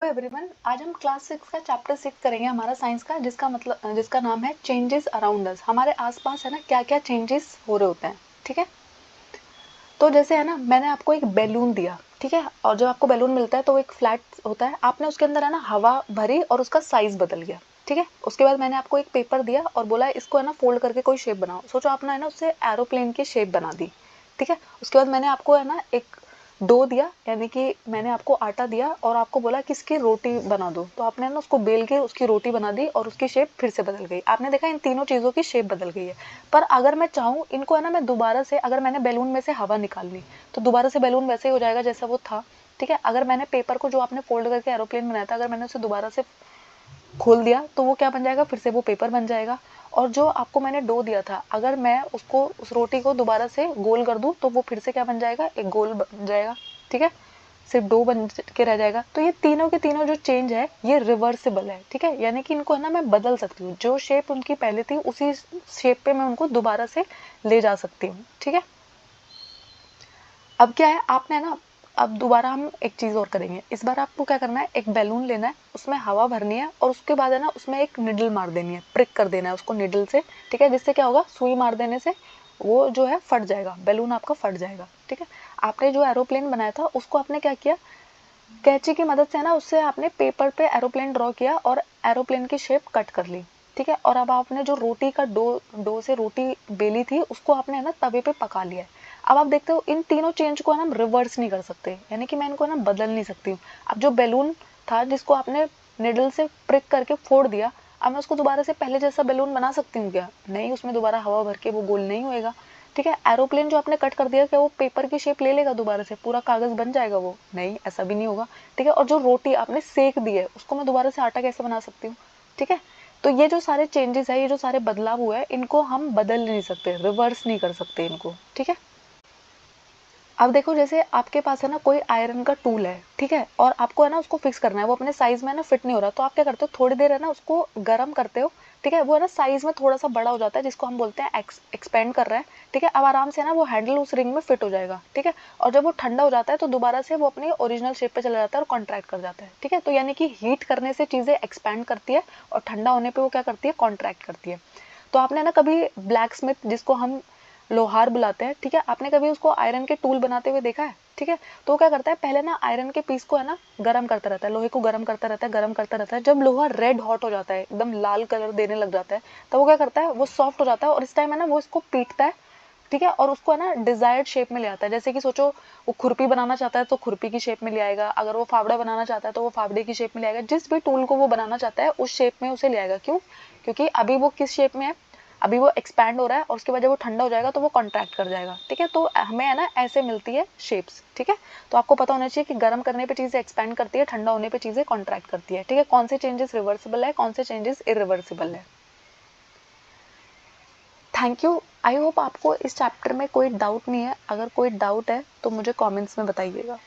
Hello everyone, आज हम class 6 का चैप्टर 6 करेंगे हमारा साइंस का, जिसका नाम है चेंजेस अराउंड अस। हमारे आसपास है ना क्या क्या चेंजेस हो रहे होते हैं। ठीक है, तो जैसे है ना, मैंने आपको एक बैलून दिया, ठीक है, और जब आपको बैलून मिलता है तो वो एक फ्लैट होता है। आपने उसके अंदर है ना हवा भरी और उसका साइज बदल गया। ठीक है, उसके बाद मैंने आपको एक पेपर दिया और बोला इसको है ना फोल्ड करके कोई शेप बनाओ। सोचो आपने है ना उससे एरोप्लेन की शेप बना दी। ठीक है, उसके बाद मैंने आपको है ना एक डो दिया, यानी कि मैंने आपको आटा दिया और आपको बोला कि इसकी रोटी बना दो। तो आपने ना उसको बेल के उसकी रोटी बना दी और उसकी शेप फिर से बदल गई। आपने देखा इन तीनों चीज़ों की शेप बदल गई है। पर अगर मैं चाहूँ इनको है ना, मैं दोबारा से, अगर मैंने बैलून में से हवा निकाल ली तो दोबारा से बैलून वैसे ही हो जाएगा जैसा वो था। ठीक है, अगर मैंने पेपर को जो आपने फोल्ड करके एरोप्लेन बनाया था, अगर मैंने उसे दोबारा से खोल दिया तो वो क्या बन जाएगा, फिर से वो पेपर बन जाएगा। और जो आपको मैंने डो दिया था, अगर मैं उसको, उस रोटी को दोबारा से गोल कर दूं तो वो फिर से क्या बन जाएगा, एक गोल बन जाएगा। ठीक है, सिर्फ डो बन के रह जाएगा। तो ये तीनों के तीनों जो चेंज है ये रिवर्सिबल है। ठीक है, यानी कि इनको है ना मैं बदल सकती हूँ। जो शेप उनकी पहले थी उसी शेप पे मैं उनको दोबारा से ले जा सकती हूँ। ठीक है, अब क्या है, आपने ना, अब दोबारा हम एक चीज़ और करेंगे। इस बार आपको क्या करना है, एक बैलून लेना है, उसमें हवा भरनी है और उसके बाद है ना उसमें एक निडल मार देनी है, प्रिक कर देना है उसको निडल से। ठीक है, जिससे क्या होगा, सुई मार देने से वो जो है फट जाएगा, बैलून आपका फट जाएगा। ठीक है, आपने जो एरोप्लेन बनाया था उसको आपने क्या किया, कैंची की मदद से ना उससे आपने पेपर पे एरोप्लेन ड्रॉ किया और एरोप्लेन की शेप कट कर ली। ठीक है, और अब आपने जो रोटी का डो से रोटी बेली थी उसको आपने है ना तवे पे पका लिया है। अब आप देखते हो इन तीनों चेंज को है ना हम रिवर्स नहीं कर सकते, यानी कि मैं इनको है ना बदल नहीं सकती हूँ। अब जो बैलून था जिसको आपने निडल से प्रिक करके फोड़ दिया, अब मैं उसको दोबारा से पहले जैसा बैलून बना सकती हूँ क्या? नहीं, उसमें दोबारा हवा भर के वो गोल नहीं होएगा। ठीक है, एरोप्लेन जो आपने कट कर दिया, क्या वो पेपर की शेप ले लेगा दोबारा से, पूरा कागज बन जाएगा वो? नहीं, ऐसा भी नहीं होगा। ठीक है, और जो रोटी आपने सेक दी है उसको मैं दोबारा से आटा कैसे बना सकती हूँ? ठीक है, तो ये जो सारे चेंजेस है, ये जो सारे बदलाव हुए हैं, इनको हम बदल नहीं सकते, रिवर्स नहीं कर सकते इनको। ठीक है, अब देखो जैसे आपके पास है ना कोई आयरन का टूल है, ठीक है, और आपको है ना उसको फिक्स करना है, वो अपने साइज में ना फिट नहीं हो रहा, तो आप क्या करते हो, थोड़ी देर है ना उसको गर्म करते हो। ठीक है, वो है ना साइज में थोड़ा सा बड़ा हो जाता है, जिसको हम बोलते हैं एक्सपेंड कर रहा है। ठीक है, अब आराम से ना वो हैंडल उस रिंग में फिट हो जाएगा। ठीक है, और जब वो ठंडा हो जाता है तो दोबारा से वो अपनी ओरिजिनल शेप पे चला जाता है और कॉन्ट्रैक्ट कर जाता है। ठीक है, तो यानी कि हीट करने से चीजें एक्सपैंड करती है और ठंडा होने पर वो क्या करती है, कॉन्ट्रैक्ट करती है। तो आपने ना कभी ब्लैक स्मिथ, जिसको हम लोहार बुलाते हैं, ठीक है, आपने कभी उसको आयरन के टूल बनाते हुए देखा है? ठीक है, तो वो क्या करता है, पहले ना आयरन के पीस को है ना गरम करता रहता है, लोहे को गरम करता रहता है, गरम करता रहता है। जब लोहा रेड हॉट हो जाता है, एकदम लाल कलर देने लग जाता है, तो वो क्या करता है, वो सॉफ्ट हो जाता है और इस टाइम है ना वो इसको पीटता है। ठीक है, और उसको है ना डिजायर्ड शेप में ले आता है। जैसे कि सोचो, वो खुरपी बनाना चाहता है तो खुरपी की शेप में ले आएगा, अगर वो फावड़ा बनाना चाहता है तो वो फावड़े की शेप में ले आएगा। जिस भी टूल को वो बनाना चाहता है उस शेप में उसे ले आएगा। क्यों? क्योंकि अभी वो किस शेप में है, अभी वो एक्सपैंड हो रहा है और उसके बाद जब वो ठंडा हो जाएगा तो वो कॉन्ट्रैक्ट कर जाएगा। ठीक है, तो हमें है ना ऐसे मिलती है शेप्स। ठीक है, तो आपको पता होना चाहिए कि गर्म करने पे चीजें एक्सपैंड करती है, ठंडा होने पे चीजें कॉन्ट्रैक्ट करती है। ठीक है, कौन से चेंजेस रिवर्सिबल है, कौन से चेंजेस इरिवर्सिबल है। Thank you. आई होप आपको इस चैप्टर में कोई डाउट नहीं है। अगर कोई डाउट है तो मुझे कमेंट्स में बताइएगा।